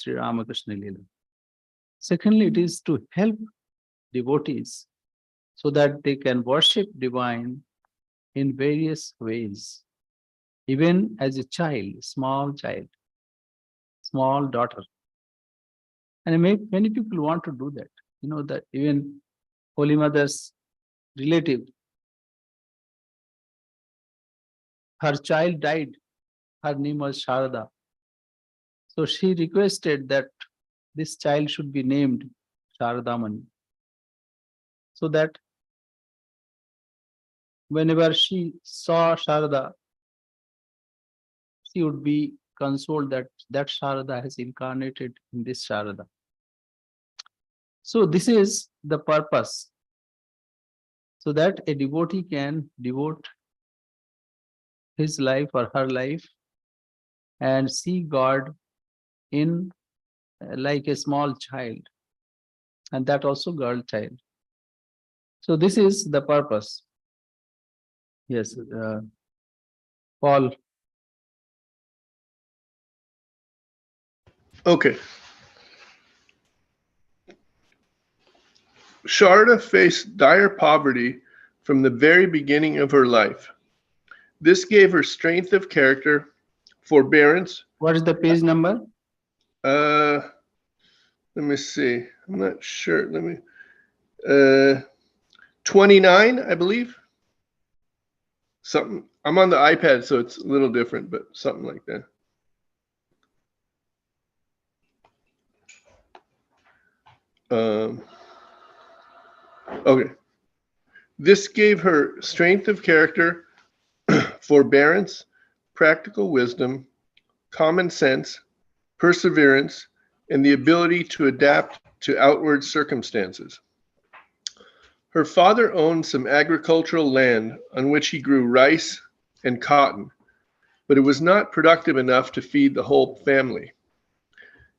Sri Ramakrishna Leela. Secondly, it is to help devotees so that they can worship divine in various ways. Even as a child, small daughter. And many people want to do that. You know that even Holy Mother's relative, her child died. Her name was Sarada. So she requested that this child should be named Sharadamani. So that whenever she saw Sarada, she would be consoled that that Sarada has incarnated in this Sarada. So this is the purpose, so that a devotee can devote his life or her life and see God in like a small child, and that also girl child. So this is the purpose. Yes, Paul. Okay. Sharda faced dire poverty from the very beginning of her life. This gave her strength of character, forbearance. What is the page number? Let me see. I'm not sure. 29, I believe. Something. I'm on the iPad, so it's a little different, but something like that. Okay. This gave her strength of character, forbearance, practical wisdom, common sense, perseverance, and the ability to adapt to outward circumstances. Her father owned some agricultural land on which he grew rice and cotton, but it was not productive enough to feed the whole family.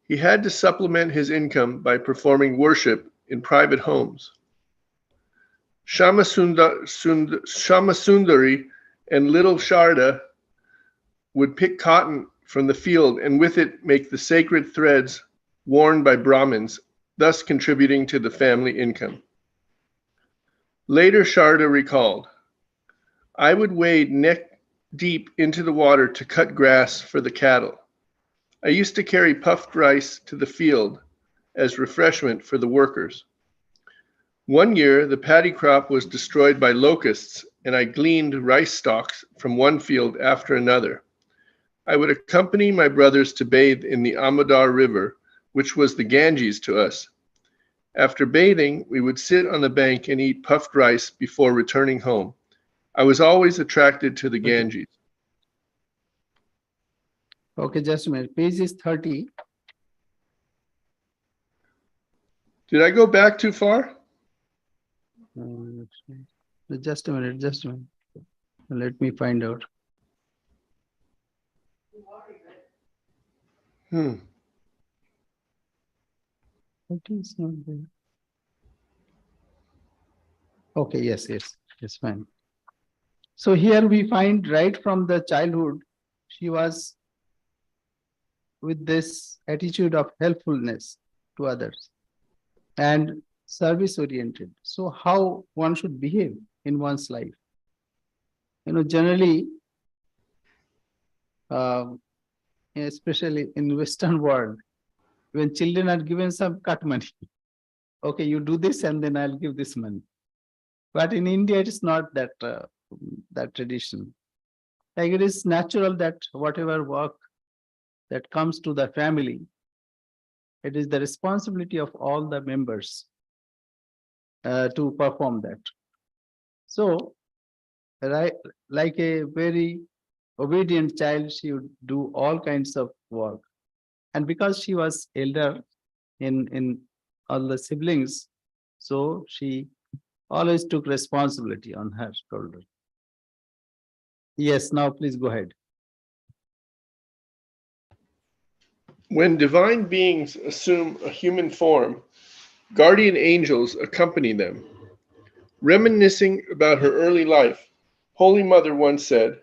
He had to supplement his income by performing worship in private homes. Shamasundari and little Sharda would pick cotton from the field and with it make the sacred threads worn by Brahmins, thus contributing to the family income. Later, Sharda recalled, I would wade neck deep into the water to cut grass for the cattle. I used to carry puffed rice to the field as refreshment for the workers. One year, the paddy crop was destroyed by locusts, and I gleaned rice stalks from one field after another. I would accompany my brothers to bathe in the Amodar River, which was the Ganges to us. After bathing, we would sit on the bank and eat puffed rice before returning home. I was always attracted to the Ganges. Okay, just a minute. Page is 30. Did I go back too far? Just a minute. Let me find out. It is not there. Okay, yes, fine. So here we find right from the childhood, she was with this attitude of helpfulness to others and service oriented. So how one should behave in one's life? You know, generally, especially in Western world, when children are given some cut money, okay, you do this and then I'll give this money. But in India, it is not that that tradition. Like it is natural that whatever work that comes to the family, it is the responsibility of all the members to perform that. So, right, like a very obedient child, she would do all kinds of work. And because she was elder in all the siblings, so she always took responsibility on her shoulder. Yes, now please go ahead. When divine beings assume a human form, guardian angels accompany them. Reminiscing about her early life, Holy Mother once said,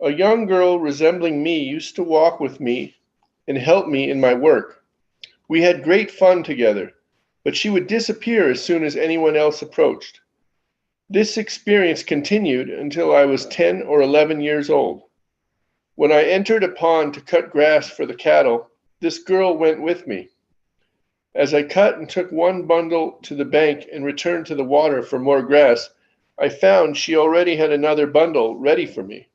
a young girl resembling me used to walk with me and help me in my work. We had great fun together, but she would disappear as soon as anyone else approached. This experience continued until I was 10 or 11 years old. When I entered a pond to cut grass for the cattle, this girl went with me. As I cut and took one bundle to the bank and returned to the water for more grass, I found she already had another bundle ready for me.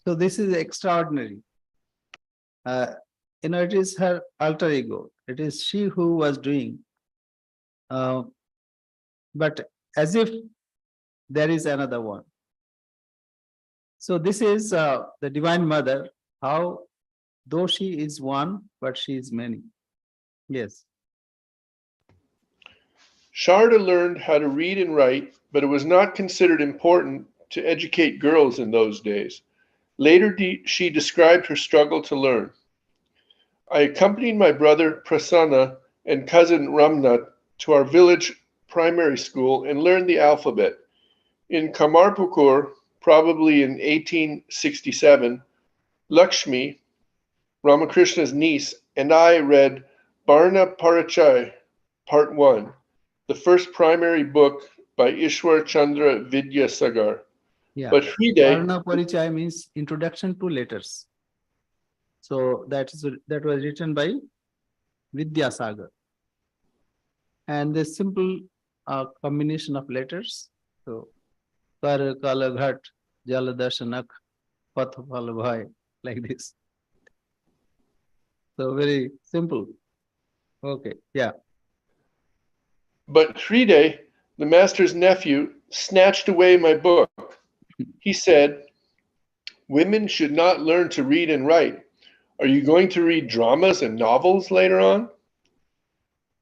So this is extraordinary. It is her alter ego. It is she who was doing, uh, but as if there is another one. So this is the Divine Mother, how though she is one, but she is many. Yes. Sharda learned how to read and write, but it was not considered important to educate girls in those days. Later, she described her struggle to learn. I accompanied my brother Prasanna and cousin Ramnath to our village primary school and learned the alphabet. In Kamarpukur, probably in 1867, Lakshmi, Ramakrishna's niece, and I read Barna Parachai, Part 1, the first primary book by Ishwar Chandra Vidyasagar. Yeah. But Hriday, Varna Parichaya means introduction to letters. So that was written by Vidyasagar. And the simple combination of letters. So Kar Kala Ghat Jal Darshanak Path Phal Bhai, like this. So very simple. Okay, yeah. But Hriday, the master's nephew, snatched away my book. He said, "Women should not learn to read and write. Are you going to read dramas and novels later on?"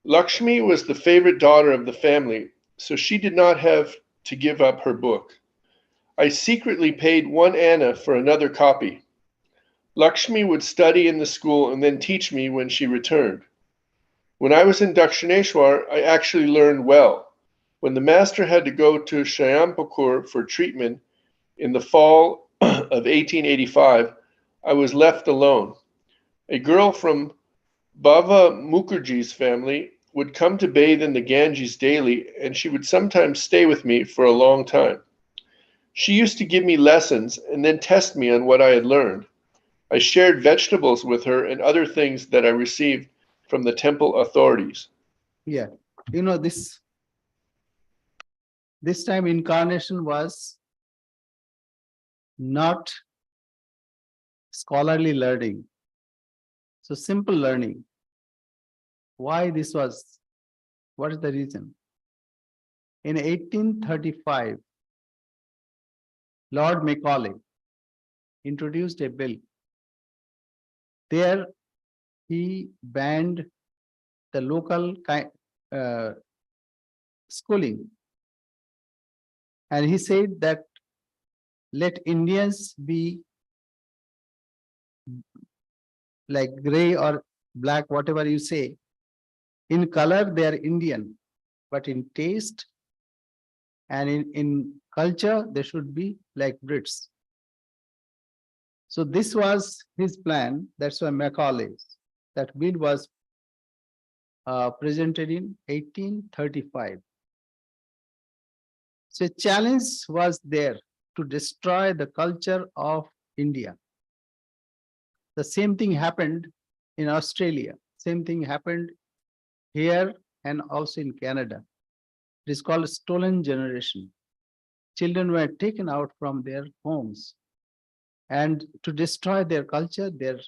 Lakshmi was the favorite daughter of the family, so she did not have to give up her book. I secretly paid 1 anna for another copy. Lakshmi would study in the school and then teach me when she returned. When I was in Dakshineshwar, I actually learned well. When the master had to go to Shayampur for treatment in the fall of 1885, I was left alone. A girl from Bava Mukherjee's family would come to bathe in the Ganges daily, and she would sometimes stay with me for a long time. She used to give me lessons and then test me on what I had learned. I shared vegetables with her and other things that I received from the temple authorities. Yeah. You know, this time incarnation was not scholarly learning. So simple learning. Why this was? What is the reason? In 1835, Lord Macaulay introduced a bill. There he banned the local schooling. And he said that let Indians be like gray or black, whatever you say. In color, they are Indian, but in taste and in culture, they should be like Brits. So this was his plan. That's why Macaulay's, that bill was presented in 1835. So a challenge was there to destroy the culture of India. The same thing happened in Australia. Same thing happened here and also in Canada. It is called stolen generation. Children were taken out from their homes and to destroy their culture, their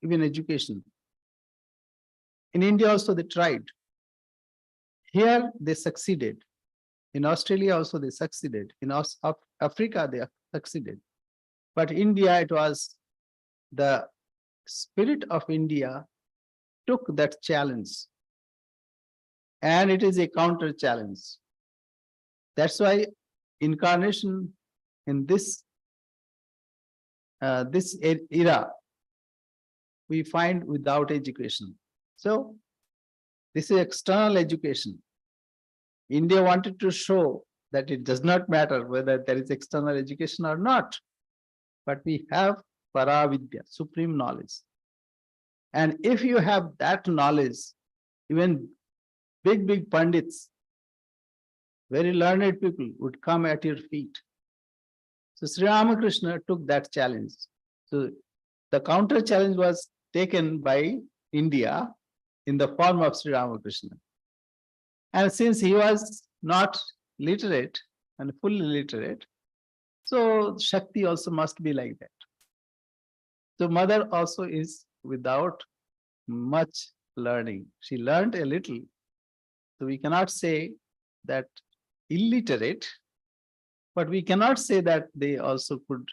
even education. In India also they tried. Here they succeeded. In Australia also they succeeded. In Africa they succeeded. But India, it was the spirit of India took that challenge. And it is a counter challenge. That's why incarnation in this era we find without education. So this is external education. India wanted to show that it does not matter whether there is external education or not, but we have Paravidya, supreme knowledge. And if you have that knowledge, even big pandits, very learned people would come at your feet. So Sri Ramakrishna took that challenge. So the counter challenge was taken by India in the form of Sri Ramakrishna. And since he was not literate and fully literate, so Shakti also must be like that. So mother also is without much learning. She learned a little. So we cannot say that illiterate, but we cannot say that they also could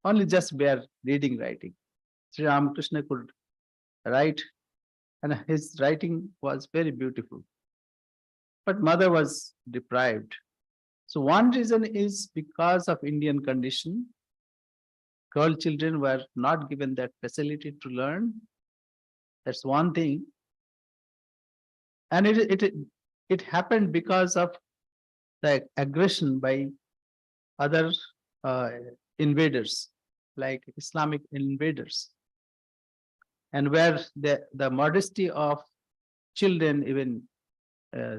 only just bear reading, writing. Sri Ramakrishna could write, and his writing was very beautiful. But mother was deprived. So one reason is because of Indian condition. Girl children were not given that facility to learn. That's one thing. And it happened because of the aggression by other invaders, like Islamic invaders, and where the modesty of children, even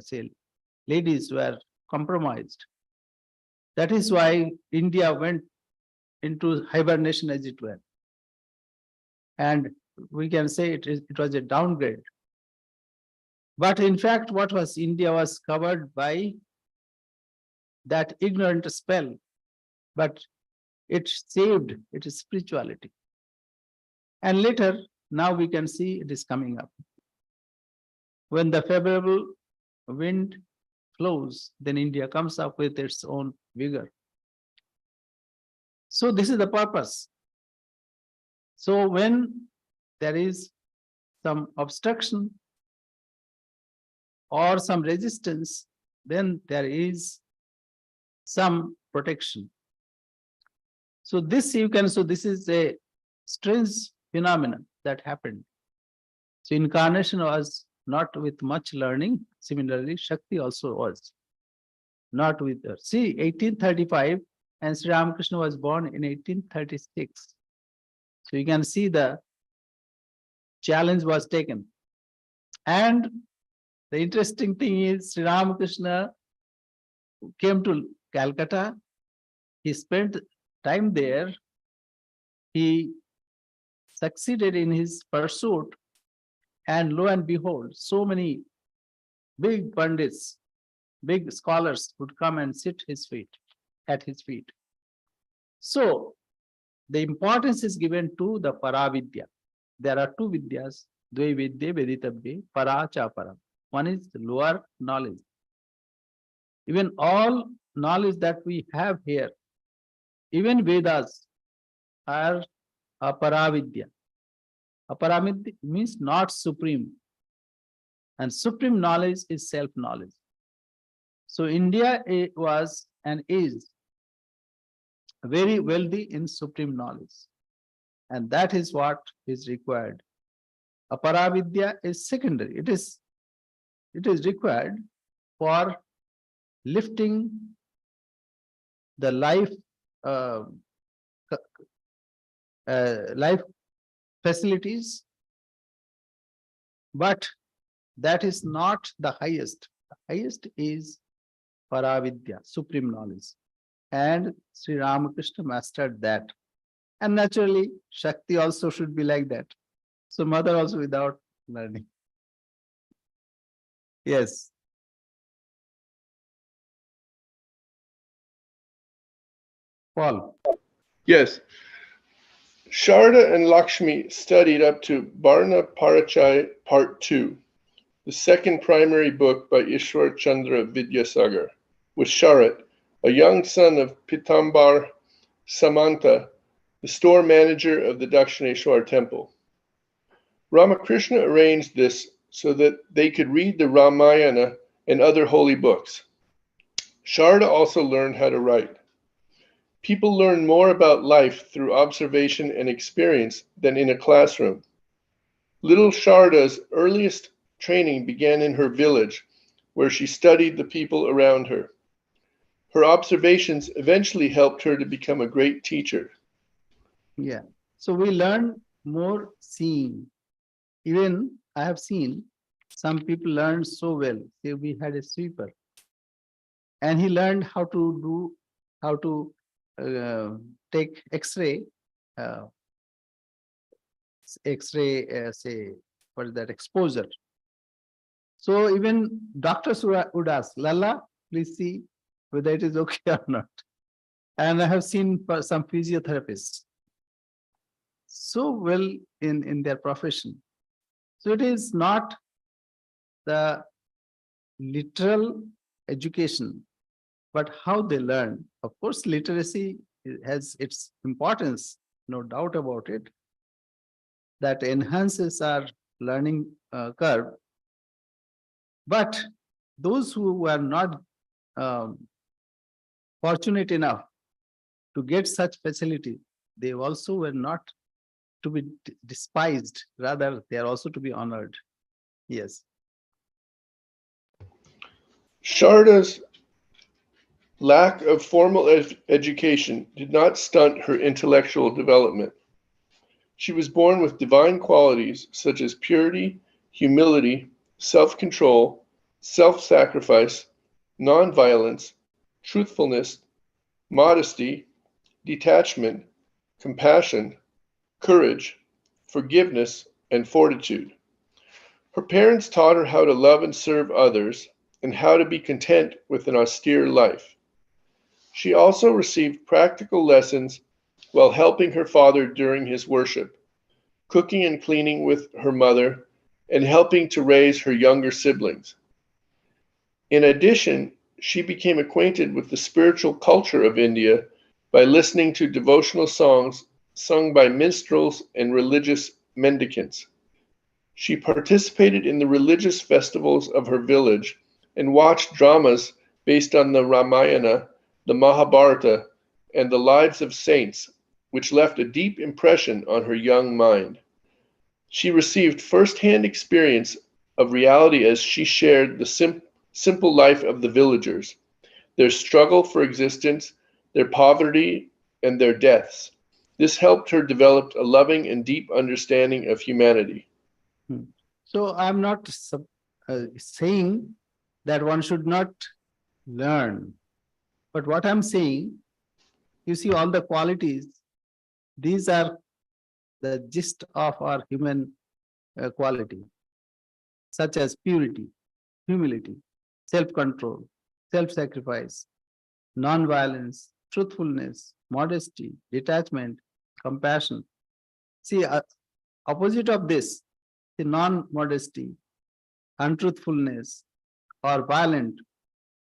say ladies, were compromised. That is why India went into hibernation, as it were. And we can say it was a downgrade. But in fact, what was India was covered by that ignorant spell, but it saved its spirituality. And later, now we can see it is coming up. When the favorable wind flows, then India comes up with its own vigor. So this is the purpose. So when there is some obstruction or some resistance, then there is some protection. So this is a strange phenomenon that happened. So incarnation was not with much learning. Similarly, Shakti also was not with her. See, 1835, and Sri Ramakrishna was born in 1836. So you can see the challenge was taken. And the interesting thing is Sri Ramakrishna came to Calcutta. He spent time there. He succeeded in his pursuit. And lo and behold, so many big pundits, big scholars would come and sit at his feet. So the importance is given to the Paravidya. There are two Vidyas, Dve Vidya Veditabhya, Para cha Param. One is lower knowledge. Even all knowledge that we have here, even Vedas are Aparavidya. Aparavidya means not supreme. And supreme knowledge is self-knowledge. So India was and is very wealthy in supreme knowledge. And that is what is required. Aparavidya is secondary. It is required for lifting the life life facilities, but that is not the highest. The highest is Paravidya, supreme knowledge. And Sri Ramakrishna mastered that. And naturally, Shakti also should be like that. So mother also without learning. Yes. Paul. Yes. Sharda and Lakshmi studied up to Barna Parachai Part 2, the second primary book by Ishwar Chandra Vidyasagar, with Sharat, a young son of Pitambar Samanta, the store manager of the Dakshineshwar temple. Ramakrishna arranged this so that they could read the Ramayana and other holy books. Sharda also learned how to write. People learn more about life through observation and experience than in a classroom. Little Sharda's earliest training began in her village, where she studied the people around her. Her observations eventually helped her to become a great teacher. Yeah. So we learn more seeing. Even I have seen some people learn so well. Say we had a sweeper, and he learned how to take X-ray, uh, say, what is that, exposure. So even doctors would ask, Lala, please see whether it is okay or not. And I have seen some physiotherapists so well in their profession. So it is not the literal education, but how they learn. Of course, literacy has its importance, no doubt about it, that enhances our learning curve. But those who were not um, fortunate enough to get such facility, they also were not to be despised, rather they are also to be honored. Yes. Sharda's lack of formal education did not stunt her intellectual development. She was born with divine qualities such as purity, humility, self-control, self-sacrifice, non-violence, truthfulness, modesty, detachment, compassion, courage, forgiveness, and fortitude. Her parents taught her how to love and serve others and how to be content with an austere life. She also received practical lessons while helping her father during his worship, cooking and cleaning with her mother, and helping to raise her younger siblings. In addition, she became acquainted with the spiritual culture of India by listening to devotional songs sung by minstrels and religious mendicants. She participated in the religious festivals of her village and watched dramas based on the Ramayana, the Mahabharata, and the lives of saints, which left a deep impression on her young mind. She received first-hand experience of reality as she shared the simple life of the villagers, their struggle for existence, their poverty, and their deaths. This helped her develop a loving and deep understanding of humanity. So I'm not saying that one should not learn, but what I'm saying, you see, all the qualities, these are the gist of our human quality, such as purity, humility, self-control, self-sacrifice, non-violence, truthfulness, modesty, detachment, compassion. See, opposite of this, the non-modesty, untruthfulness, or violent.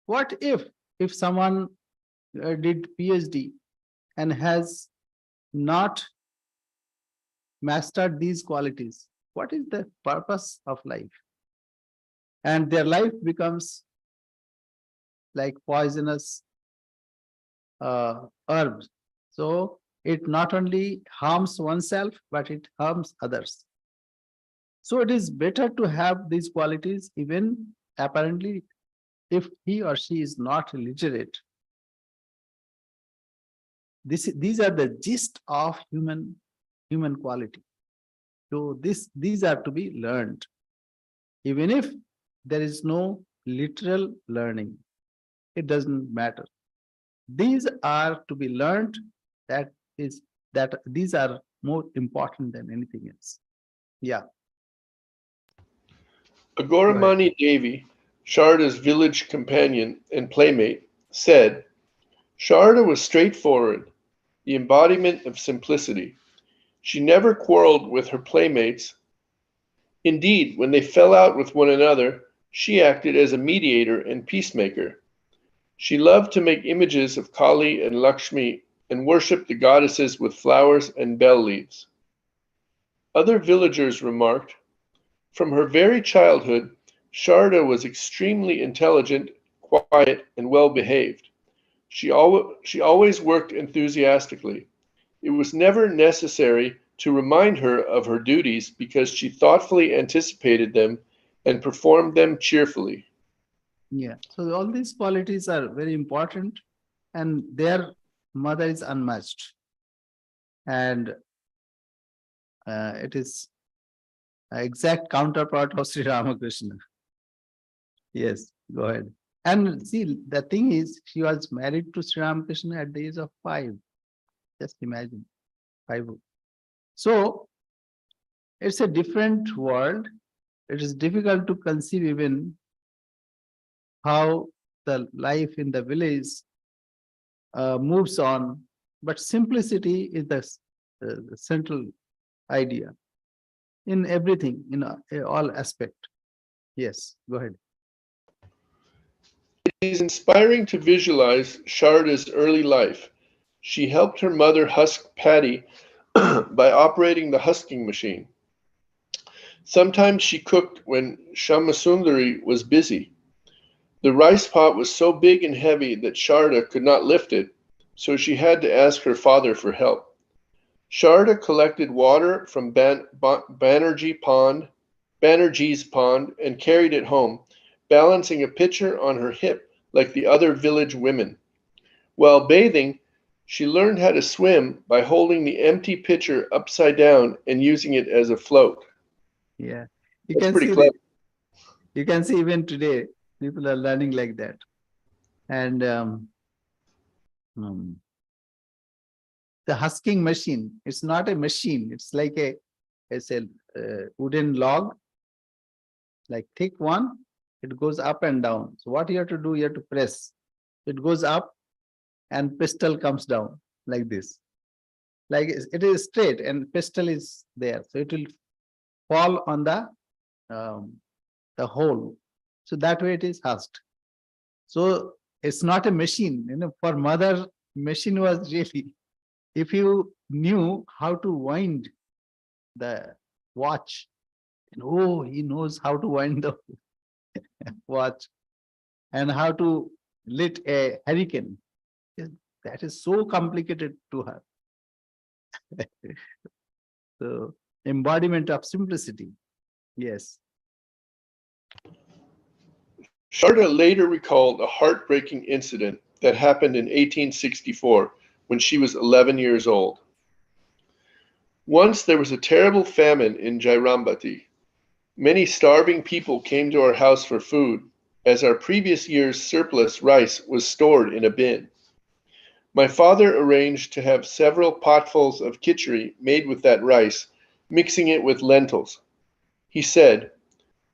What if someone did PhD and has not mastered these qualities? What is the purpose of life? And their life becomes like poisonous herbs. So it not only harms oneself, but it harms others. So it is better to have these qualities, even apparently if he or she is not literate. These are the gist of human quality. So these are to be learned, even if there is no literal learning. It doesn't matter. These are to be learned. That is that these are more important than anything else. Yeah. Go ahead. Agoramani Devi, Sharda's village companion and playmate, said, Sharda was straightforward, the embodiment of simplicity. She never quarreled with her playmates. Indeed, when they fell out with one another, she acted as a mediator and peacemaker. She loved to make images of Kali and Lakshmi and worshiped the goddesses with flowers and bell leaves. Other villagers remarked, from her very childhood, Sharda was extremely intelligent, quiet, and well behaved. She always worked enthusiastically. It was never necessary to remind her of her duties because she thoughtfully anticipated them and performed them cheerfully. Yeah. So all these qualities are very important, and their mother is unmatched. And it is exact counterpart of Sri Ramakrishna. Yes, go ahead. And see, the thing is, she was married to Sri Ramakrishna at the age of 5. Just imagine, 5. So it's a different world. It is difficult to conceive even how the life in the village moves on, but simplicity is the central idea in everything, in all aspect. Yes, go ahead. It is inspiring to visualize Sharda's early life. She helped her mother husk paddy by operating the husking machine. Sometimes she cooked when Shamasundari was busy. The rice pot was so big and heavy that Sharda could not lift it, so she had to ask her father for help. Sharda collected water from Banerjee's pond and carried it home, balancing a pitcher on her hip like the other village women. While bathing, she learned how to swim by holding the empty pitcher upside down and using it as a float. Yeah, you That's can pretty see clever. you can see even today people are learning like that. And hmm, the husking machine, it's not a machine, it's like it's a wooden log, like thick one. It goes up and down. So what you have to do, you have to press. It goes up and pistil comes down like this. Like it is straight and pistil is there. So it will fall on the hole. So that way it is husked. So it's not a machine. For mother, machine was really, if you knew how to wind the watch, oh, he knows how to wind the watch and how to lit a hurricane. That is so complicated to her. So embodiment of simplicity. Yes. Sharda later recalled a heartbreaking incident that happened in 1864 when she was 11 years old. Once there was a terrible famine in Jairambati. Many starving people came to our house for food, as our previous year's surplus rice was stored in a bin. My father arranged to have several potfuls of khichdi made with that rice, mixing it with lentils. He said,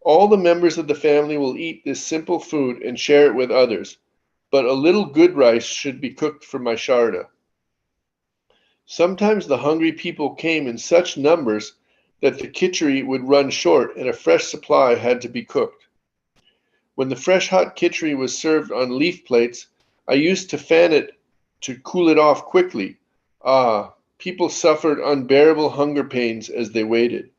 "All the members of the family will eat this simple food and share it with others, but a little good rice should be cooked for my Sharda." Sometimes the hungry people came in such numbers that the khichdi would run short and a fresh supply had to be cooked. When the fresh hot khichdi was served on leaf plates, I used to fan it to cool it off quickly. Ah, people suffered unbearable hunger pains as they waited.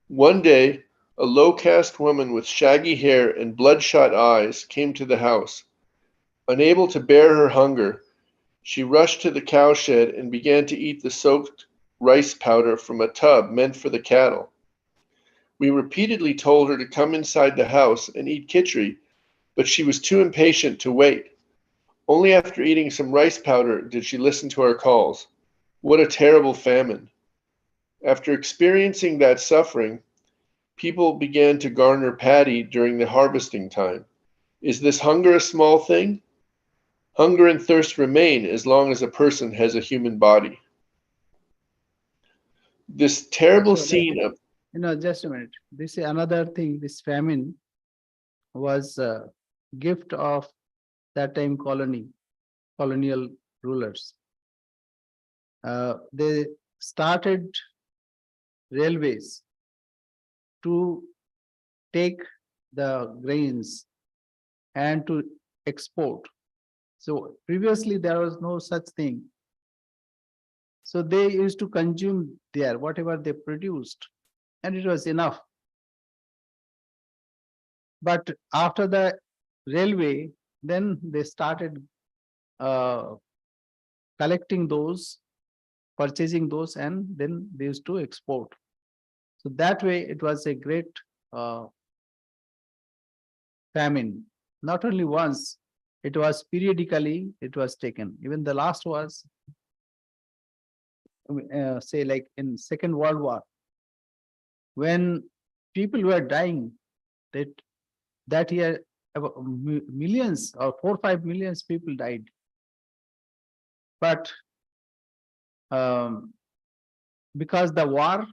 One day, a low-caste woman with shaggy hair and bloodshot eyes came to the house. Unable to bear her hunger, she rushed to the cowshed and began to eat the soaked rice powder from a tub meant for the cattle. We repeatedly told her to come inside the house and eat khichdi, but she was too impatient to wait. Only after eating some rice powder did she listen to our calls. What a terrible famine. After experiencing that suffering, people began to garner paddy during the harvesting time. Is this hunger a small thing? Hunger and thirst remain as long as a person has a human body. This terrible So like, scene of just a minute. This is another thing. This famine was a gift of that time colonial rulers. They started railways to take the grains and to export. So previously there was no such thing. So they used to consume there whatever they produced, and it was enough. But after the railway, then they started uh, collecting those, purchasing those, and then they used to export. So that way it was a great uh, famine. Not only once, it was periodically, it was taken. Even the last was, say like in Second World War, when people were dying, that year about millions or 4 or 5 million people died. But because the war,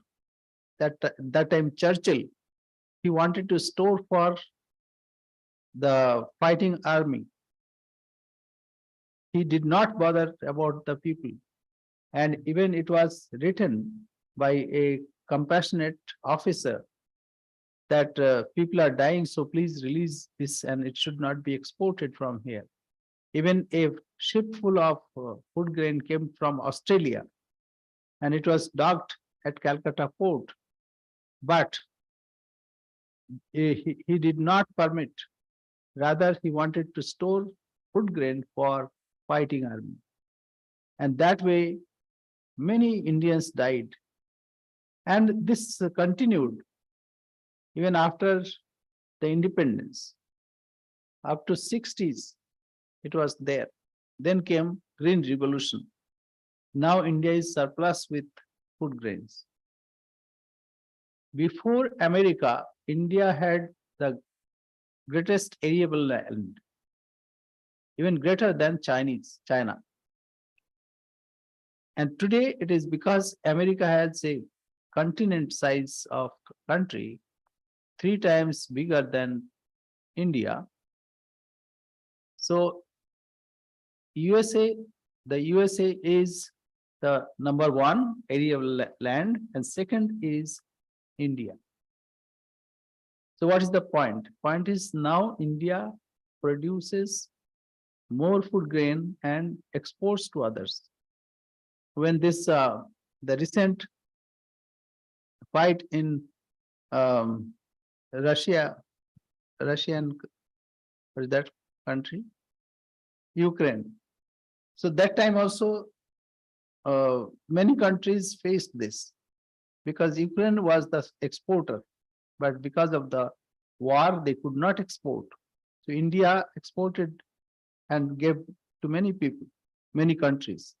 that time Churchill, he wanted to store for the fighting army. He did not bother about the people. And even it was written by a compassionate officer that people are dying, so please release this and it should not be exported from here. Even a ship full of food grain came from Australia and it was docked at Calcutta port. But he did not permit. Rather, he wanted to store food grain for fighting army. And that way, many Indians died. And this continued even after the independence. Up to 60s, it was there. Then came Green Revolution. Now India is surplus with food grains. Before America, India had the greatest arable land, even greater than China. And today it is because America has a continent size of country 3 times bigger than India. So the USA is the number 1 area of land and second is India. So what is the point? Point is now India produces more food grain and exports to others. When this the recent fight in Russia and what is that country? Ukraine. So that time also many countries faced this because Ukraine was the exporter, but because of the war they could not export. So India exported and gave to many people, many countries.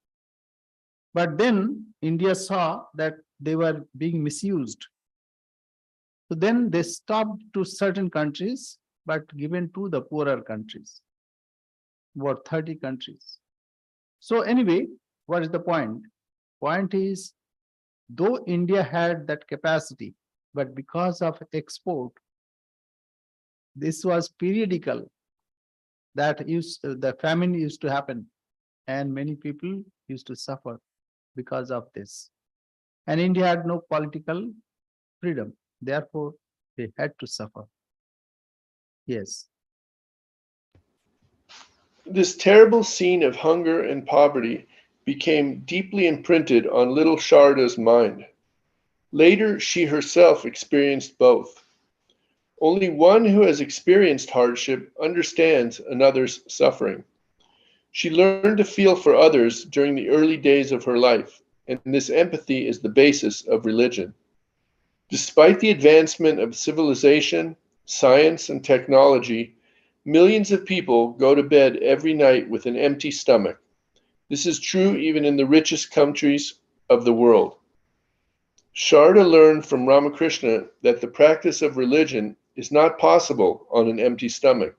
But then India saw that they were being misused. So then they stopped to certain countries, but given to the poorer countries, about 30 countries. So anyway, what is the point? Point is, though India had that capacity, but because of export, this was periodical, that the famine used to happen and many people used to suffer because of this. And India had no political freedom. Therefore, they had to suffer. Yes. This terrible scene of hunger and poverty became deeply imprinted on little Sharda's mind. Later, she herself experienced both. Only one who has experienced hardship understands another's suffering. She learned to feel for others during the early days of her life, and this empathy is the basis of religion. Despite the advancement of civilization, science, and technology, millions of people go to bed every night with an empty stomach. This is true even in the richest countries of the world. Sharda learned from Ramakrishna that the practice of religion is not possible on an empty stomach.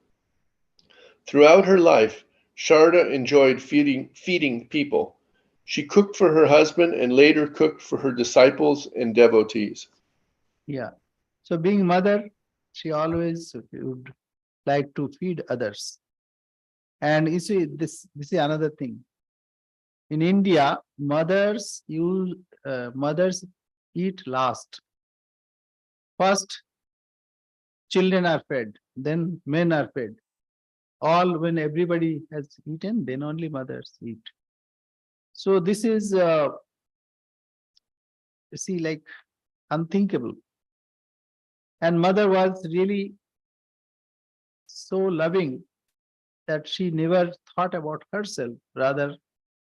Throughout her life, Sharda enjoyed feeding people. She cooked for her husband and later cooked for her disciples and devotees. Yeah. So being mother, she always would like to feed others. And you see, this is another thing. In India, mothers eat last. First, children are fed, then men are fed. All when everybody has eaten, then only mothers eat. So this is, you see, like unthinkable. And mother was really so loving that she never thought about herself, rather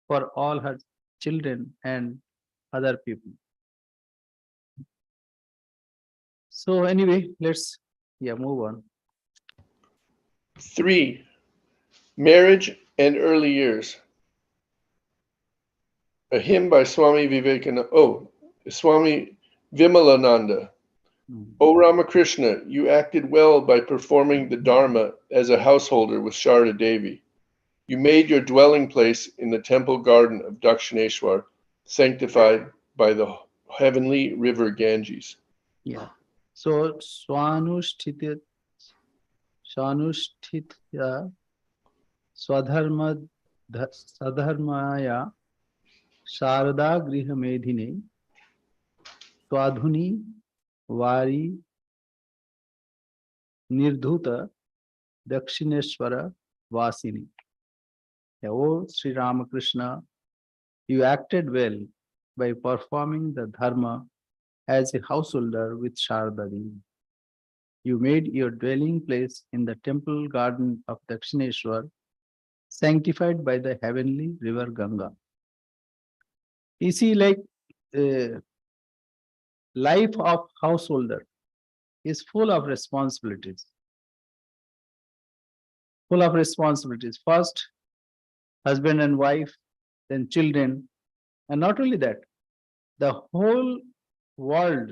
for all her children and other people. So anyway, let's move on. 3. Marriage and Early Years. A hymn by Swami Vivekananda. Swami Vimalananda. O Ramakrishna, you acted well by performing the Dharma as a householder with Sarada Devi. You made your dwelling place in the temple garden of Dakshineshwar, sanctified by the heavenly river Ganges. Yeah. So Swanusthitya Swadharma Sadharmaya Sharada Griha Medhine Swadhuni Vari Nirdhuta Dakshineshwara Vasini. O Sri Ramakrishna, you acted well by performing the dharma as a householder with Sharada Devi. You made your dwelling place in the temple garden of Dakshineshwar, sanctified by the heavenly river Ganga. You see, like life of householder is full of responsibilities. Full of responsibilities. First, husband and wife, then children, and not only that, the whole world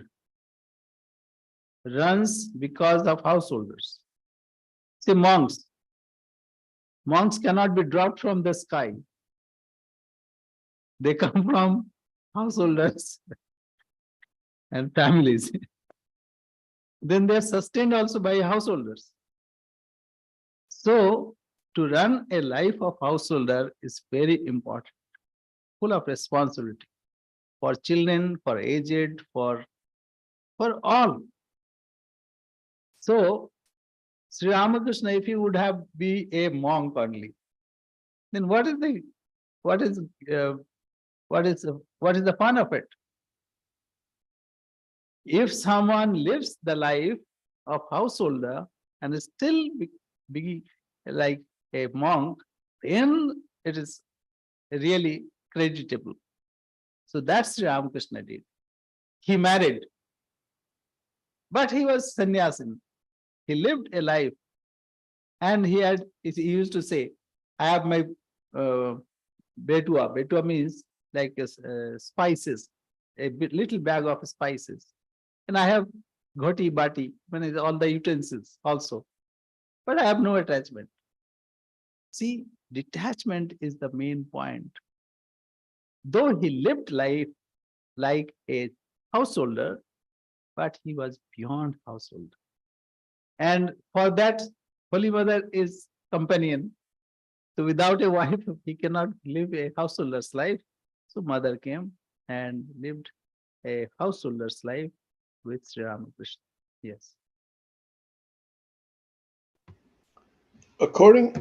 runs because of householders. See, monks cannot be dropped from the sky. They come from householders and families. Then they are sustained also by householders. So, to run a life of householder is very important, full of responsibility for children, for aged, for all. So, Sri Ramakrishna, if he would have be a monk only, then what is the fun of it? If someone lives the life of householder and still be like a monk, then it is really creditable. So that's Sri Ramakrishna did. He married, but he was sannyasin. He lived a life, and he used to say, I have my betua. Betua means like spices, a little bag of spices. And I have ghoti, bati, all the utensils also. But I have no attachment. See, detachment is the main point. Though he lived life like a householder, but he was beyond household. And for that, Holy Mother is companion. So without a wife, he cannot live a householder's life. So Mother came and lived a householder's life with Sri Ramakrishna. Yes. According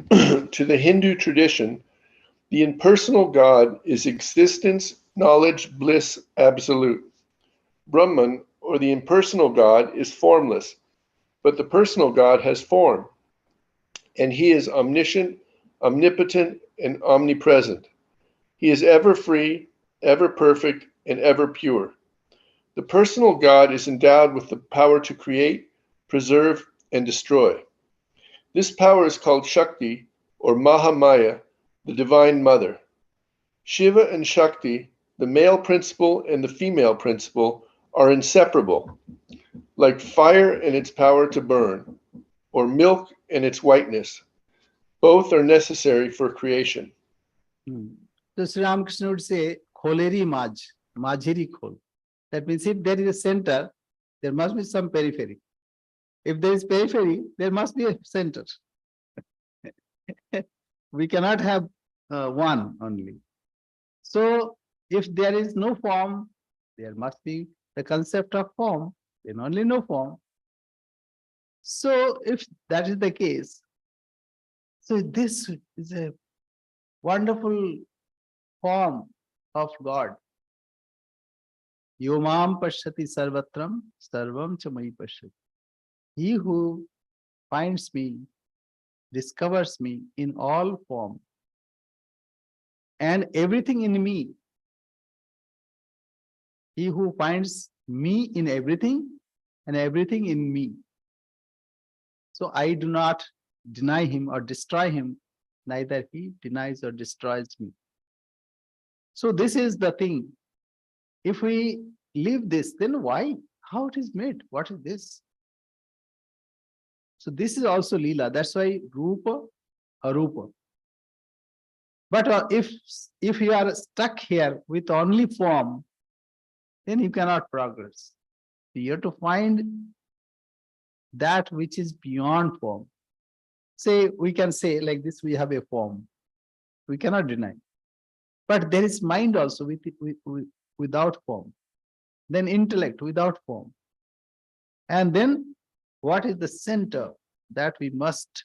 to the Hindu tradition, the impersonal God is existence, knowledge, bliss, absolute. Brahman, or the impersonal God, is formless, but the personal God has form, and he is omniscient, omnipotent, and omnipresent. He is ever free, ever perfect, and ever pure. The personal God is endowed with the power to create, preserve, and destroy. This power is called Shakti, or Mahamaya, the Divine Mother. Shiva and Shakti, the male principle and the female principle, are inseparable, like fire and its power to burn, or milk and its whiteness. Both are necessary for creation. So Sri Ramakrishna would say, Kholeri Maj, Majhiri Khol. That means if there is a center, there must be some periphery. If there is periphery, there must be a center. We cannot have one only. So if there is no form, there must be the concept of form, then only no form. So if that is the case, so this is a wonderful form of God. Yomam pashyati sarvatram sarvam cha mai pashyati. He who finds me, discovers me in all form, and everything in me. He who finds me in everything and everything in me. So I do not deny him or destroy him, neither he denies or destroys me. So this is the thing. If we leave this, then why how it is made? What is this? So this is also Leela. That's why Rupa, Arupa. But if you are stuck here with only form, then you cannot progress. You have to find that which is beyond form. Say, we can say like this, we have a form. We cannot deny. But there is mind also without form. Then intellect without form. And then what is the center that we must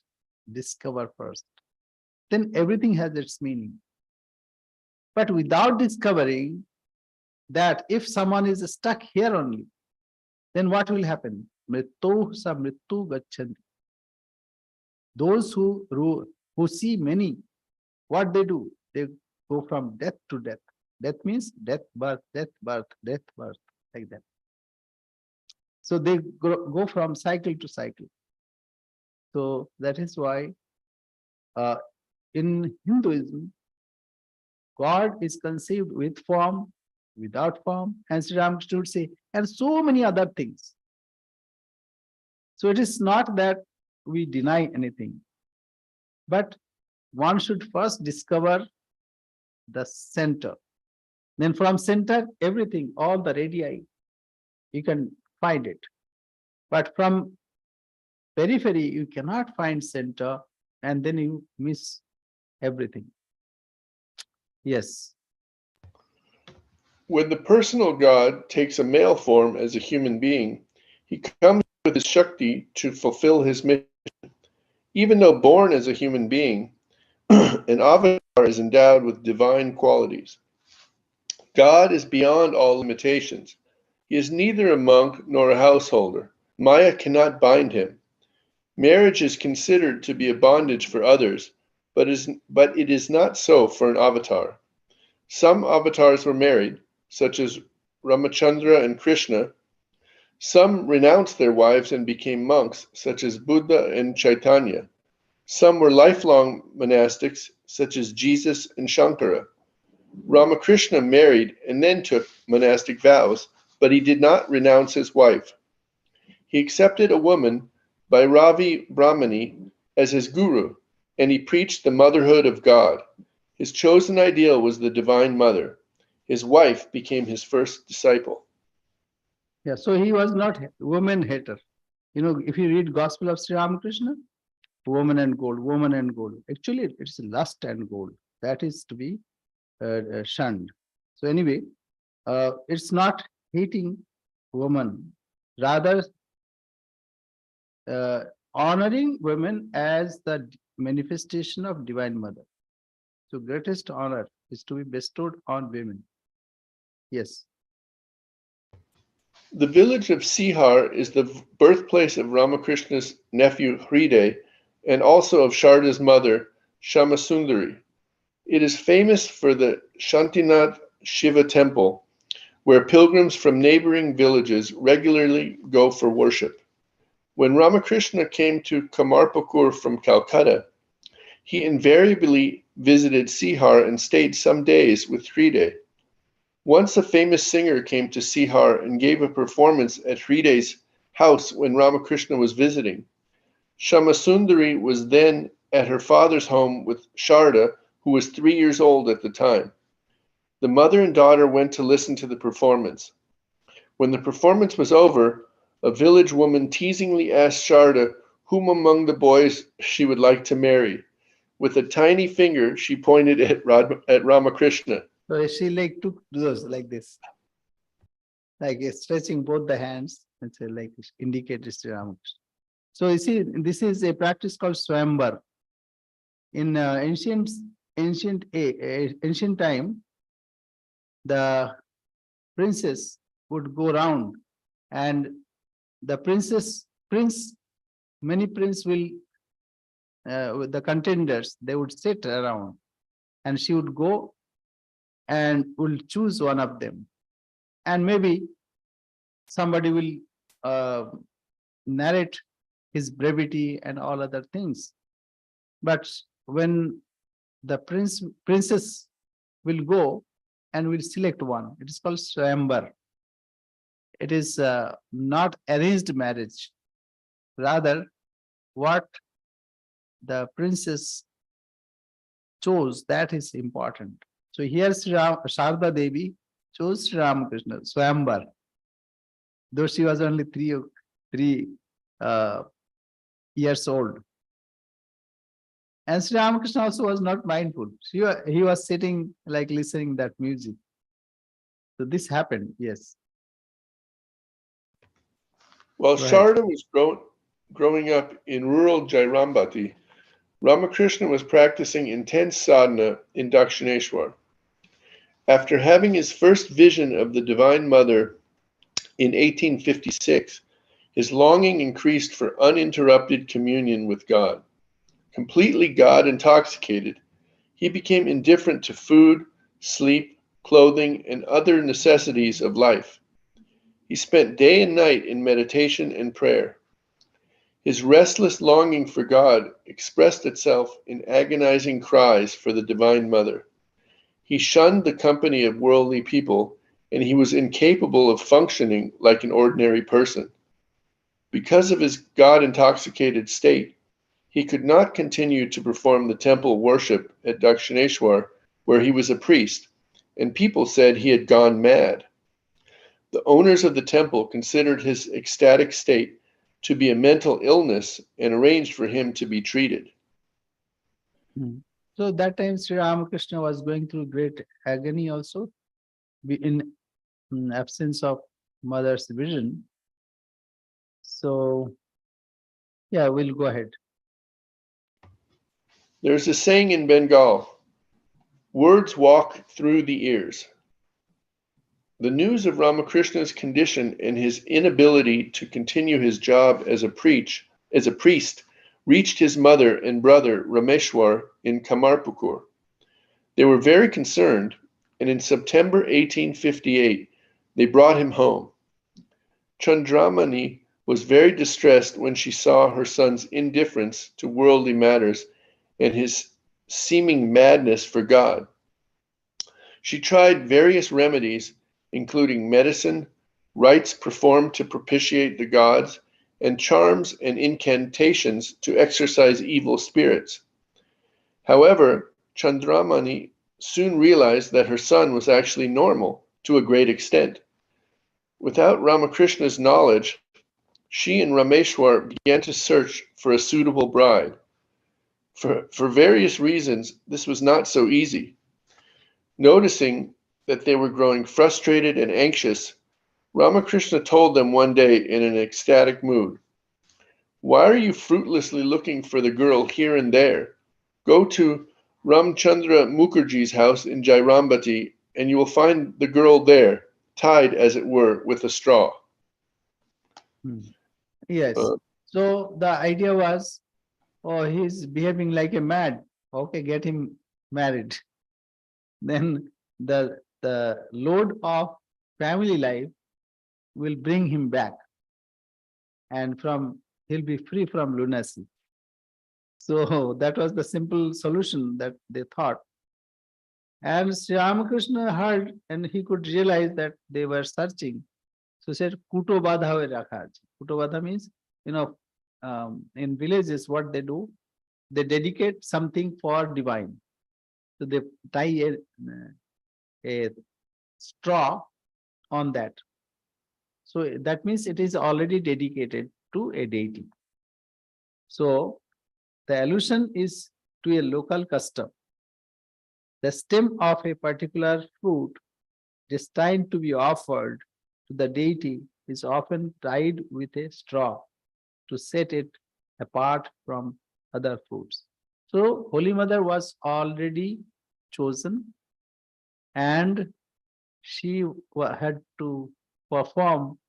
discover first? Then everything has its meaning. But without discovering that, if someone is stuck here only, then what will happen? Mrittu sa mrittu gachanti. Those who see many, what they do? They go from death to death. Death means death, birth, death, birth, death, birth, like that. So they go from cycle to cycle. So that is why in Hinduism, God is conceived with form, without form, and Sri Ramakrishna would say, and so many other things. So it is not that we deny anything, but one should first discover the center. Then from center, everything, all the radii, you can find it. But from periphery, you cannot find center, and then you miss everything. Yes. When the personal God takes a male form as a human being, he comes with his Shakti to fulfill his mission. Even though born as a human being, an avatar is endowed with divine qualities. God is beyond all limitations. He is neither a monk nor a householder. Maya cannot bind him. Marriage is considered to be a bondage for others, but it is not so for an avatar. Some avatars were married, such as Ramachandra and Krishna. Some renounced their wives and became monks, such as Buddha and Chaitanya. Some were lifelong monastics, such as Jesus and Shankara. Ramakrishna married and then took monastic vows, but he did not renounce his wife. He accepted a woman, Bhairavi Brahmani, as his guru, and he preached the motherhood of God. His chosen ideal was the Divine Mother. His wife became his first disciple. Yeah, so he was not woman hater. You know, if you read Gospel of Sri Ramakrishna, woman and gold, woman and gold. Actually, it's lust and gold. That is to be shunned. So anyway, it's not hating woman, rather honoring women as the manifestation of Divine Mother. So greatest honor is to be bestowed on women. Yes. The village of Sihar is the birthplace of Ramakrishna's nephew Hriday and also of Sharda's mother, Shamasundari. It is famous for the Shantinath Shiva temple, where pilgrims from neighboring villages regularly go for worship. When Ramakrishna came to Kamarpukur from Calcutta, he invariably visited Sihar and stayed some days with Hriday. Once a famous singer came to Sihar and gave a performance at Hriday's house when Ramakrishna was visiting. Shamasundari was then at her father's home with Sharda, who was 3 years old at the time. The mother and daughter went to listen to the performance. When the performance was over, a village woman teasingly asked Sharda whom among the boys she would like to marry. With a tiny finger, she pointed at Ramakrishna. So she like took those like this, like stretching both the hands and say like indicated Sri Ramakrishna. So you see, this is a practice called Swambar. In ancient time, the princess would go round, and the many prince will with the contenders, they would sit around, and she would go and will choose one of them, and maybe somebody will narrate his brevity and all other things. But when the princess will go and will select one, it is called Swambar. it is not arranged marriage. Rather, what the princess chose, that is important. So here Sarada Devi chose Sri Ramakrishna, Swayamvar, though she was only three uh, years old. And Sri Ramakrishna also was not mindful. He was sitting like listening that music. So this happened, yes. While Go ahead. Sharda was growing up in rural Jairambati, Ramakrishna was practicing intense sadhana in Dakshineshwar. After having his first vision of the Divine Mother in 1856, his longing increased for uninterrupted communion with God. Completely God intoxicated, he became indifferent to food, sleep, clothing, and other necessities of life. He spent day and night in meditation and prayer. His restless longing for God expressed itself in agonizing cries for the Divine Mother. He shunned the company of worldly people, and he was incapable of functioning like an ordinary person. Because of his God-intoxicated state, he could not continue to perform the temple worship at Dakshineshwar, where he was a priest, and people said he had gone mad. The owners of the temple considered his ecstatic state to be a mental illness and arranged for him to be treated. So that time Sri Ramakrishna was going through great agony also, in absence of mother's vision. So yeah, we'll go ahead. There's a saying in Bengal, words walk through the ears. The news of Ramakrishna's condition and his inability to continue his job as a priest reached his mother and brother Rameshwar in Kamarpukur. They were very concerned, and in September 1858 they brought him home. Chandramani was very distressed when she saw her son's indifference to worldly matters and his seeming madness for God. She tried various remedies, including medicine, rites performed to propitiate the gods, and charms and incantations to exorcise evil spirits. However, Chandramani soon realized that her son was actually normal to a great extent. Without Ramakrishna's knowledge, she and Rameshwar began to search for a suitable bride. For various reasons, this was not so easy. Noticing that they were growing frustrated and anxious, Ramakrishna told them one day in an ecstatic mood, "Why are you fruitlessly looking for the girl here and there? Go to Ramchandra Mukherjee's house in Jairambati and you will find the girl there, tied as it were with a straw." Yes. So the idea was, oh, he's behaving like a mad. Okay, get him married. Then the load of family life will bring him back, and he'll be free from lunacy. So that was the simple solution that they thought. And Sri Ramakrishna heard, and he could realize that they were searching. So he said, Kuto Badha hoye rakha ache. Kuto Badha means, in villages, what they do, they dedicate something for divine. So they tie a straw on that. So that means it is already dedicated to a deity. So the allusion is to a local custom. The stem of a particular fruit destined to be offered to the deity is often tied with a straw to set it apart from other fruits. So Holy Mother was already chosen, and she had to perform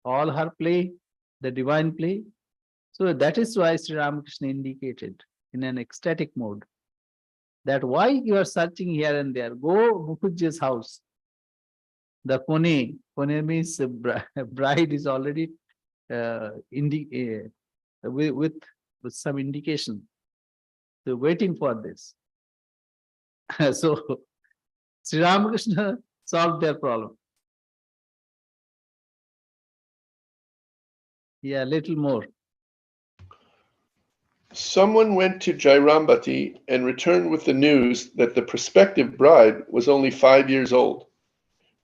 all her play, the divine play. So that is why Sri Ramakrishna indicated in an ecstatic mode that why you are searching here and there, go Mukherjee's house. The Kone means bride is already with some indication. So waiting for this. So Sri Ramakrishna solved their problem. Yeah, little more. Someone went to Jairambati and returned with the news that the prospective bride was only 5 years old.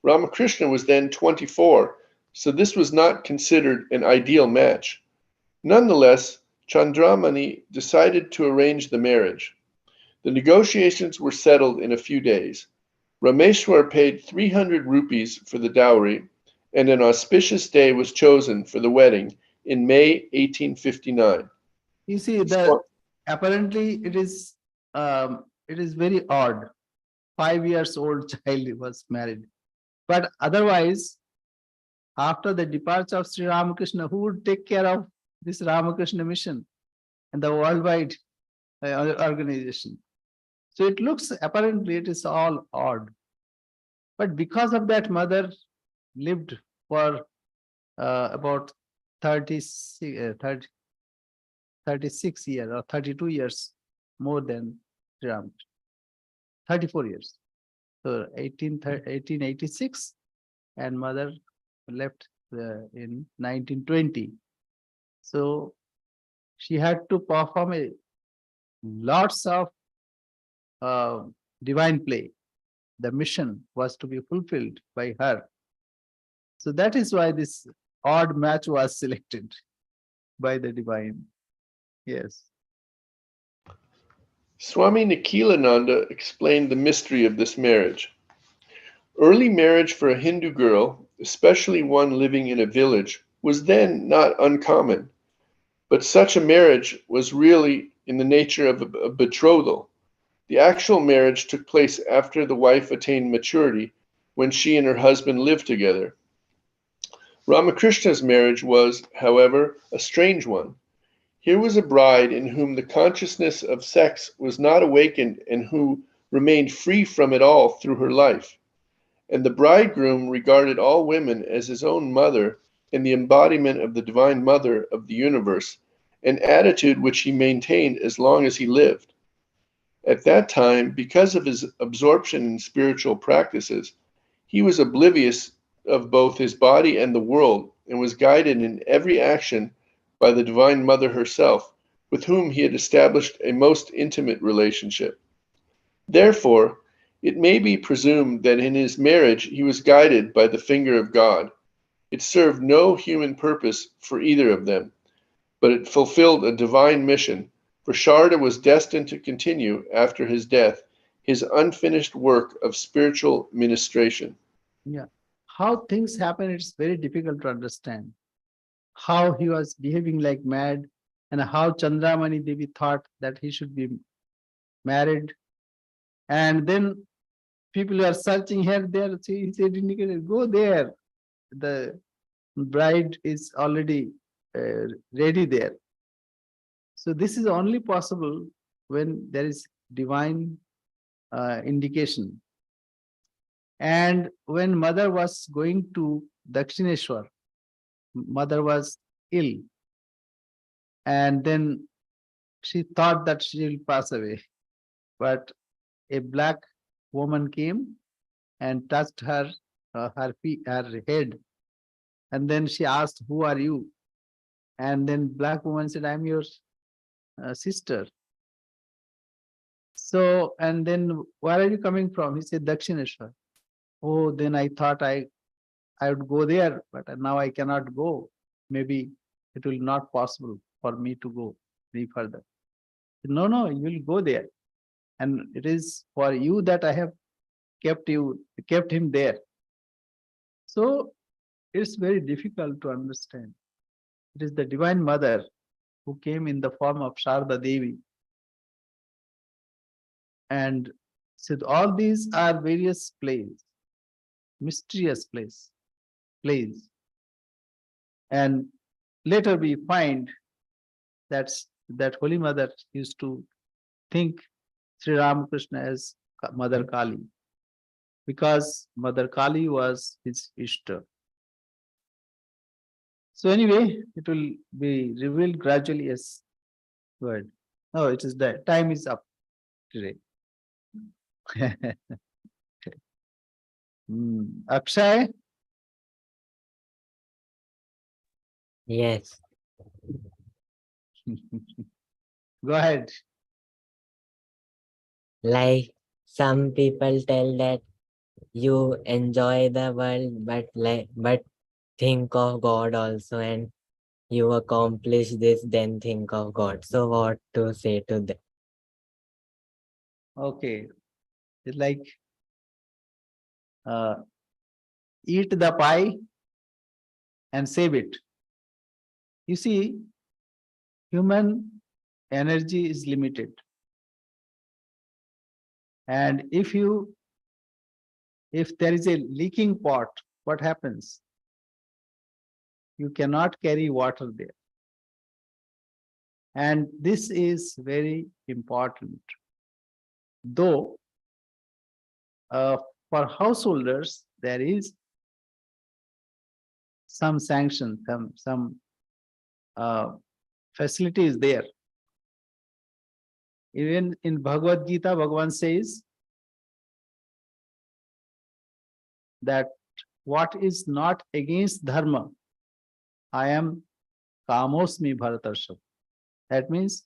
Ramakrishna was then 24, so this was not considered an ideal match. Nonetheless, Chandramani decided to arrange the marriage. The negotiations were settled in a few days. Rameshwar paid 300 rupees for the dowry, and an auspicious day was chosen for the wedding in May 1859. You see, apparently it is very odd. 5 years old child was married. But otherwise, after the departure of Sri Ramakrishna, who would take care of this Ramakrishna mission and the worldwide organization? So it looks, apparently it is all odd. But because of that, mother lived for about 36 years or 32 years more than Sri Ramakrishna. 34 years. So 1886, and mother left in 1920. So she had to perform lots of divine play. The mission was to be fulfilled by her. So that is why this odd match was selected by the divine. Yes. Swami Nikhilananda explained the mystery of this marriage. Early marriage for a Hindu girl, especially one living in a village, was then not uncommon, but such a marriage was really in the nature of a betrothal. The actual marriage took place after the wife attained maturity, when she and her husband lived together. Ramakrishna's marriage was, however, a strange one. Here was a bride in whom the consciousness of sex was not awakened and who remained free from it all through her life. And the bridegroom regarded all women as his own mother and the embodiment of the Divine Mother of the universe, an attitude which he maintained as long as he lived. At that time, because of his absorption in spiritual practices, he was oblivious of both his body and the world and was guided in every action by the Divine Mother herself, with whom he had established a most intimate relationship. Therefore, it may be presumed that in his marriage he was guided by the finger of God. It served no human purpose for either of them, but it fulfilled a divine mission, for Sharda was destined to continue, after his death, his unfinished work of spiritual ministration. Yeah. How things happen, it's very difficult to understand. How he was behaving like mad, and how Chandramani Devi thought that he should be married. And then people are searching here, there. He said, indicated, go there. The bride is already ready there. So this is only possible when there is divine indication. And when mother was going to Dakshineshwar, mother was ill, and then she thought that she will pass away. But a black woman came and touched her, her feet, her head, and then she asked, "Who are you?" And then black woman said, "I'm your sister." So, and then, "Where are you coming from?" He said, "Dakshineshwar." Oh, then I thought I would go there, but now I cannot go. Maybe it will not possible for me to go any further. No, no, you will go there. And it is for you that I have kept him there. So it's very difficult to understand. It is the Divine Mother who came in the form of Sarada Devi. And so all these are various plays, mysterious plays. And later we find that Holy Mother used to think Sri Ramakrishna as Mother Kali, because Mother Kali was his Ishta. So anyway, it will be revealed gradually as word. No, it is that time is up today. Akshay, Yes. Go ahead. Like some people tell that you enjoy the world, but think of God also, and you accomplish this, then think of God. So what to say to them? Okay. It's like uh, eat the pie and save it. You see, human energy is limited. And if there is a leaking pot, what happens? You cannot carry water there. And this is very important. Though uh, for householders, there is some sanction, some uh, facility is there. Even in Bhagavad Gita, Bhagavan says that what is not against dharma, I am kamosmi bharatarshava. That means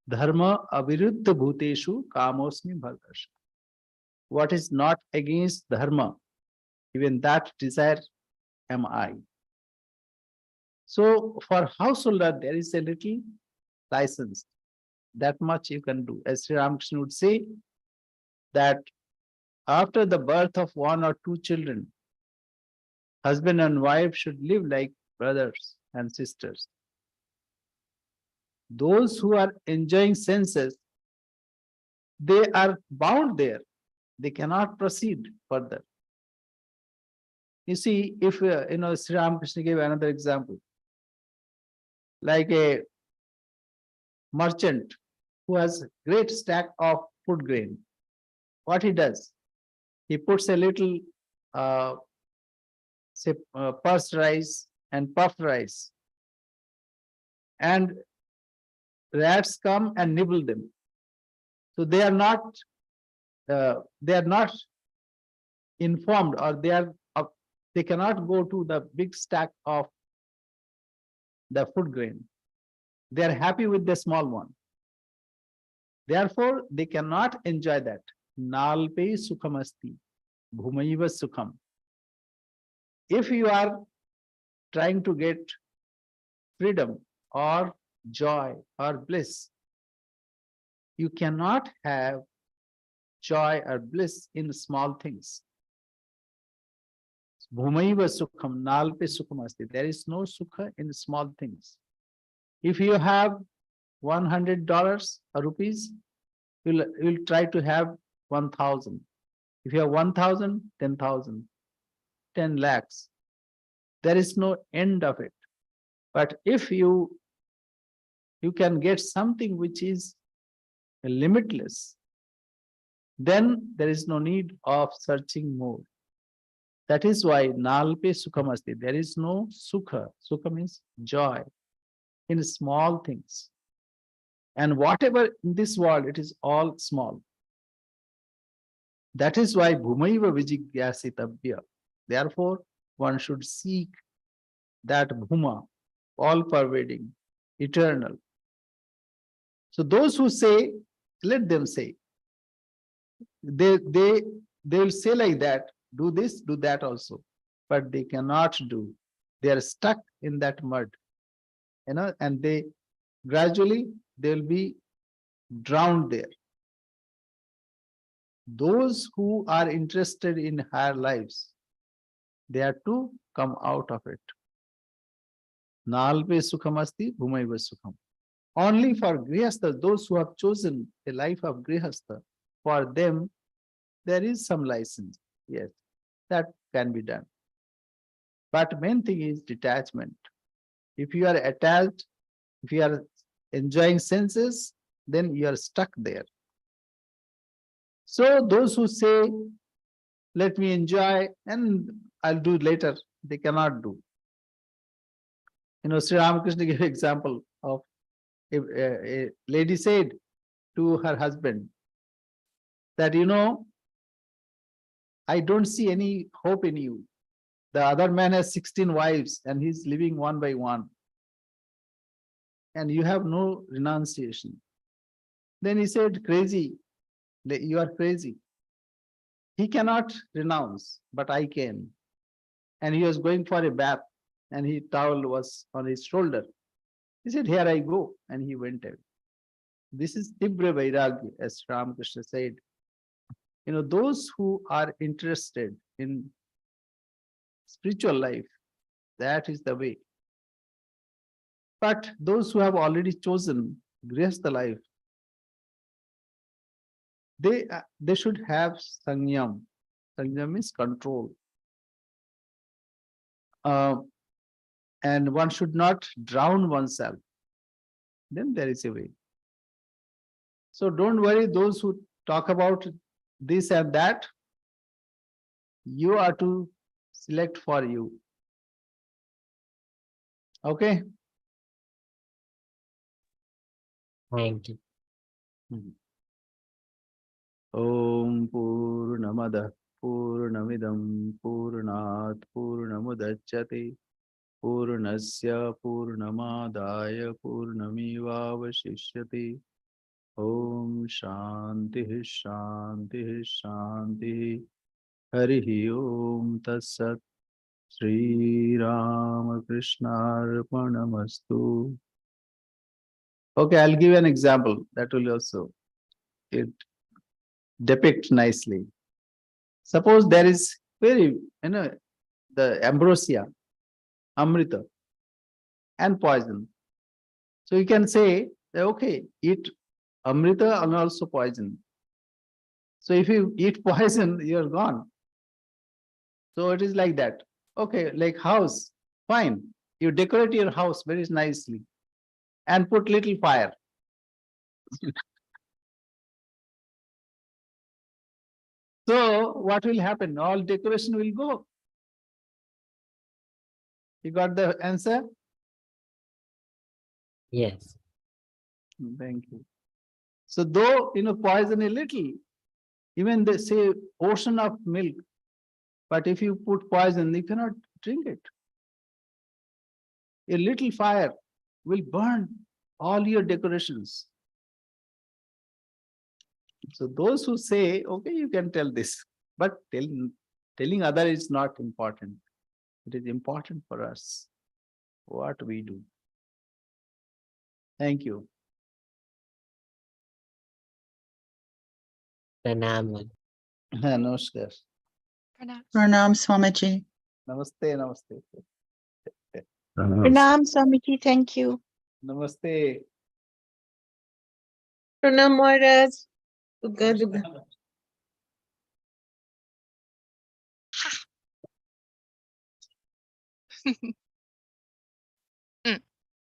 dharma aviruddha bhuteshu kamosmi bharatarshava. What is not against dharma, even that desire am I. So for householder, there is a little license. That much you can do. As Sri Ramakrishna would say, that after the birth of one or two children, husband and wife should live like brothers and sisters. Those who are enjoying senses, they are bound there. They cannot proceed further. You see, if Sri Ramakrishna gave another example, like a merchant who has great stack of food grain. What he does, he puts a little pursed rice and puffed rice, and rats come and nibble them. So they are not informed, or they cannot go to the big stack of the food grain. They are happy with the small one. Therefore, they cannot enjoy that. Nalpe sukhamasti, bhumaiva sukham. If you are trying to get freedom or joy or bliss, you cannot have joy or bliss in small things. Bhumaiva sukham, nalpe sukhamasti. There is no sukha in small things. If you have $100 or rupees, you'll try to have 1,000. If you have 1,000, 10,000, 10 lakhs, there is no end of it. But if you can get something which is limitless, then there is no need of searching more. That is why nalpe sukhamasti. There is no sukha. Sukha means joy in small things. And whatever in this world, it is all small. That is why bhumaiva vijigyasitabhya. Therefore, one should seek that bhuma, all pervading, eternal. So those who say, let them say. They will say like that, do this, do that also, but they cannot do. They are stuck in that mud, and they gradually will be drowned there. Those who are interested in higher lives, they are to come out of it. Nalpe sukhamasti, bhumaiva sukham. Only for grihastha, those who have chosen a life of grihastha, for them there is some license. Yes, that can be done. But main thing is detachment. If you are attached, if you are enjoying senses, then you are stuck there. So those who say, let me enjoy and I'll do later, they cannot do. Sri Ramakrishna gave example of a lady said to her husband that, I don't see any hope in you. The other man has 16 wives and he's living one by one. and you have no renunciation. Then he said, crazy, you are crazy. He cannot renounce, but I can. And he was going for a bath, and his towel was on his shoulder. He said, here I go, and he went away. This is Tibra Vairagya, as Ramakrishna said. Those who are interested in spiritual life, that is the way. But those who have already chosen Grihastha life, they should have Sanyam. Sanyam is control. And one should not drown oneself. Then there is a way. So don't worry, those who talk about this and that, you are to select for you. Okay? Thank you. Om Purnamada Purnamidam Purnat Purnamudachyate Purnasya Purnamadaya Purnamivavashishyate. Om Shanti Shanti Shanti. Harihi Om Tatsat. Sri Ramakrishna Arpanamastu. Okay, I'll give you an example that will also depict nicely. Suppose there is the ambrosia, amrita, and poison. So you can say, okay, eat amrita and also poison. So if you eat poison, you're gone. So it is like that. Okay, like house, fine. You decorate your house very nicely and put little fire. So what will happen? All decoration will go. You got the answer? Yes. Thank you. So though, poison a little, even they say ocean of milk, but if you put poison, you cannot drink it. A little fire will burn all your decorations. So those who say, okay, you can tell this, but telling other is not important. It is important for us, what we do. Thank you. Pranam. Namaskar. Pranam Swamiji. Namaste, namaste. Pranam Swamiji, thank you. Namaste. Pranam Maharaj. Duga, duga.